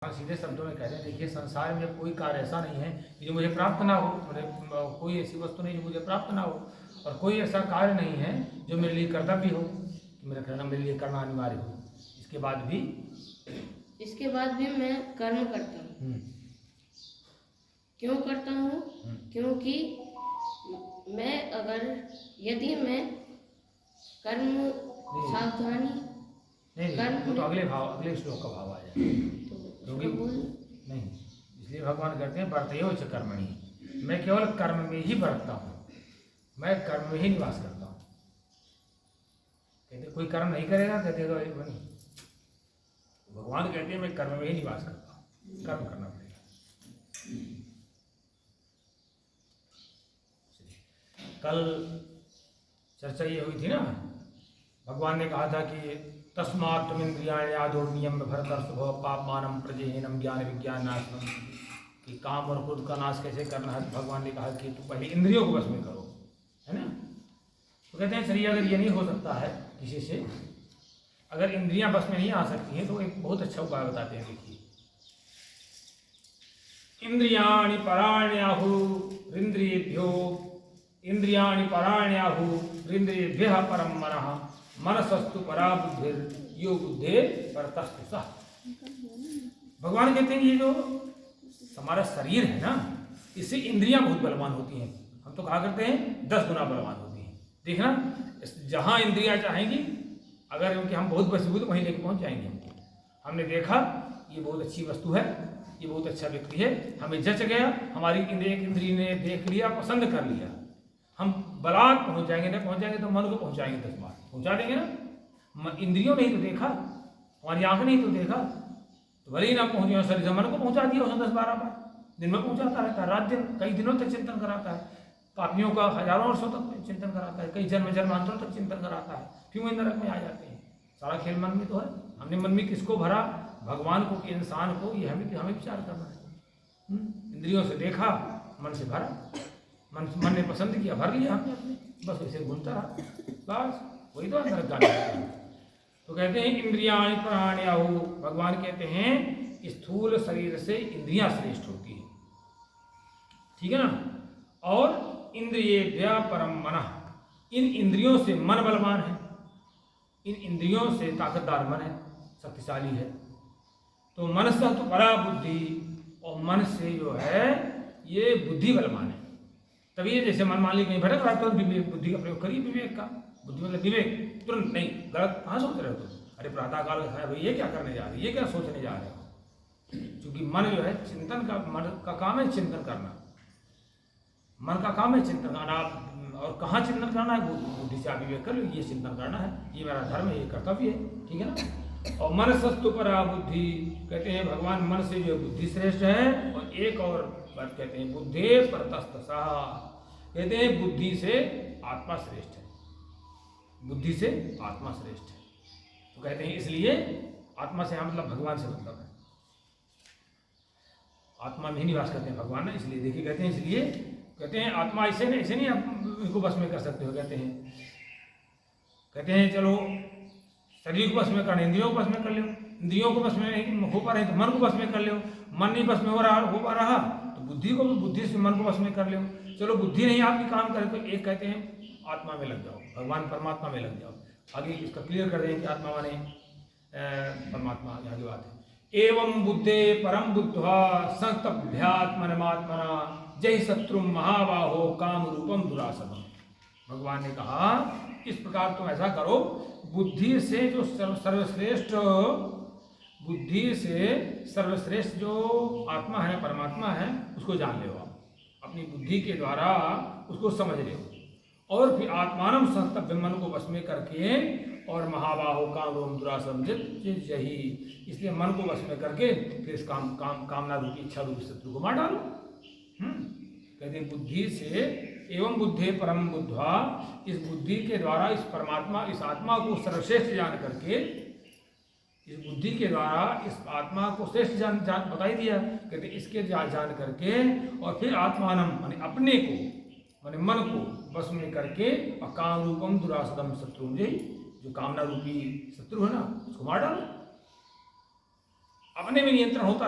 सीधे शब्दों में कहते हैं, देखिए संसार में कोई कार्य ऐसा नहीं है कि जो मुझे प्राप्त ना हो, कोई ऐसी वस्तु नहीं जो मुझे प्राप्त ना हो, और कोई ऐसा कार्य नहीं है जो मेरे लिए कर्तव्य हो, मेरे लिए करना अनिवार्य हो। इसके बाद भी मैं कर्म करता हूँ। क्यों करता हूँ? क्योंकि यदि मैं कर्म सावधानी नहीं, तो अगले श्लोक का भाव आ जाए क्योंकि नहीं, इसलिए भगवान कहते हैं वर्तयो च कर्मणि, मैं केवल कर्म में ही बरतता हूँ, मैं कर्म में ही निवास करता हूँ। कहते कोई कर्म नहीं करेगा, कहते नहीं, भगवान कहते हैं मैं कर्म में ही निवास करता हूँ, कर्म करना पड़ेगा। कल चर्चा ये हुई थी ना, भगवान ने कहा था कि तस्मात् इंद्रियाणि आदोर्नियम भरतर्षभ पापमानम प्रजेहीनम ज्ञान विज्ञान नाशनम, कि काम और क्रोध का नाश कैसे करना है। भगवान ने कहा कि तू पहले इंद्रियों को बस में करो, है ना। तो कहते हैं चलिए, अगर ये नहीं हो सकता है किसी से, अगर इंद्रियां बस में नहीं आ सकती हैं, तो एक बहुत अच्छा उपाय बताते हैं। देखिए, इंद्रियाणि पराण्याहुरिन्द्रियेभ्यः परं मनः मनसस्तु परा बुद्धिर यो बुद्धे परतस्तु सः। भगवान कहते हैं ये जो हमारा शरीर है ना, इससे इंद्रियां बहुत बलवान होती हैं। हम तो कहा करते हैं 10 गुना बलवान होती हैं। देखना, जहां इंद्रियां चाहेंगी, अगर उनके हम बहुत वशीभूत वहीं लेके पहुंच जाएंगे। हमने देखा ये बहुत अच्छी वस्तु है, ये बहुत अच्छा व्यक्ति है, हमें जच गया, हमारी इंद्रिय ने देख लिया, पसंद कर लिया, हम बलात् पहुंच जाएंगे। नहीं पहुंच जाएंगे तो मन को पहुंचाएंगे, 10 बार पहुंचा देंगे ना। इंद्रियों ने ही तो देखा, हमारी आंख ने ही तो देखा, तो भले ही ना पहुंचे, शरीर से मन को पहुंचा दिया उसने 10-12 बार। दिन में पहुंचाता रहता है, रात दिन कई दिनों तक चिंतन कराता है, पापियों का हजारों वर्षों तक चिंतन कराता है, कई जन्मांतरों तक चिंतन कराता है। क्यों इन नरक में आ जाते हैं? सारा खेल मन में तो है। हमने मन में किसको भरा? भगवान को कि इंसान को? ये हमें विचार करना है। इंद्रियों से देखा, मन से भरा, मन ने पसंद किया, भर लिया हमने अपने, बस ऐसे घूमता रहा, बस वही तो नरक गाने। तो कहते हैं इंद्रियाणि प्राण्याहु, भगवान कहते हैं स्थूल शरीर से इंद्रियां श्रेष्ठ होती है, ठीक है ना। और इंद्रियेभ्यः परं मनः, इन इंद्रियों से मन बलवान है, इन इंद्रियों से ताकतदार मन है, शक्तिशाली है। तो मनसः तो परा बुद्धि, और मन से जो है ये बुद्धि बलवान है। तभी ये जैसे मन मालिक नहीं भटक रहा, तो बुद्धि का प्रयोग करिए, विवेक का। बुद्धि मतलब विवेक, तुरंत नहीं, गलत कहाँ सोच रहे हो तुम? अरे प्रातः काल का भाई, ये क्या करने जा रहे हो, ये क्या सोचने जा रहे हो? क्योंकि मन जो है चिंतन का, मन का काम है चिंतन करना, मन का काम है चिंतन करना। और कहाँ चिंतन करना है? बुद्धि से आप विवेक कर लो, ये चिंतन करना है, ये मेरा धर्म है, ये कर्तव्य है, ठीक है ना। और मनसस्तु परा बुद्धि, कहते हैं भगवान मन से जो बुद्धि श्रेष्ठ है। और एक और बात कहते हैं बुद्धे परतस्तसा, कहते हैं बुद्धि से आत्मा श्रेष्ठ है, बुद्धि से आत्मा श्रेष्ठ है। तो कहते हैं इसलिए आत्मा से मतलब भगवान से मतलब है, आत्मा में ही निवास करते हैं भगवान ना, इसलिए देखिए कहते हैं, इसलिए कहते हैं आत्मा ऐसे नहीं आप इनको बस में कर सकते हो। कहते हैं चलो शरीर को बस में करना, इंद्रियों को बस में कर लो, इंद्रियों को बस में नहीं हो पा रहे तो मन को बस में कर लो, मन नहीं बस में हो पा रहा तो बुद्धि से मन को बस में कर लो। चलो बुद्धि नहीं आपकी काम करे तो एक कहते हैं आत्मा में लग जाओ, भगवान परमात्मा में लग जाओ। आगे इसका क्लियर कर देंगे कि आत्मा माने परमात्मा, यहाँ की बात है। एवं बुद्धे परम बुद्ध्वा संस्तभ्यात्मनमात्मना जय शत्रु महाबाहो काम रूपम दुरासदम। भगवान ने कहा इस प्रकार तुम ऐसा करो, बुद्धि से जो सर्वश्रेष्ठ जो आत्मा है, परमात्मा है, उसको जान ले आप, अपनी बुद्धि के द्वारा उसको समझ ले, और फिर आत्मानम संस्तभ्य, मन को वश में करके, और महाबाहो काम रूपम दुरासदम जही, इसलिए मन को वश में करके फिर इस कामना रूपी, इच्छा रूपी शत्रु को मार डालो। कहते हैं बुद्धि से, एवं बुद्धे परम बुद्ध्वा, इस बुद्धि के द्वारा इस परमात्मा, इस आत्मा को सर्वश्रेष्ठ जान करके, इस बुद्धि के द्वारा इस आत्मा को श्रेष्ठ जान बताई दिया। कहते इसके जान करके, और फिर आत्मानम माने अपने को, माने मन को बस में करके, और काम रूपम दुरासदम शत्रु, जो कामना रूपी शत्रु है ना, उसको मार डालो। अपने में नियंत्रण होता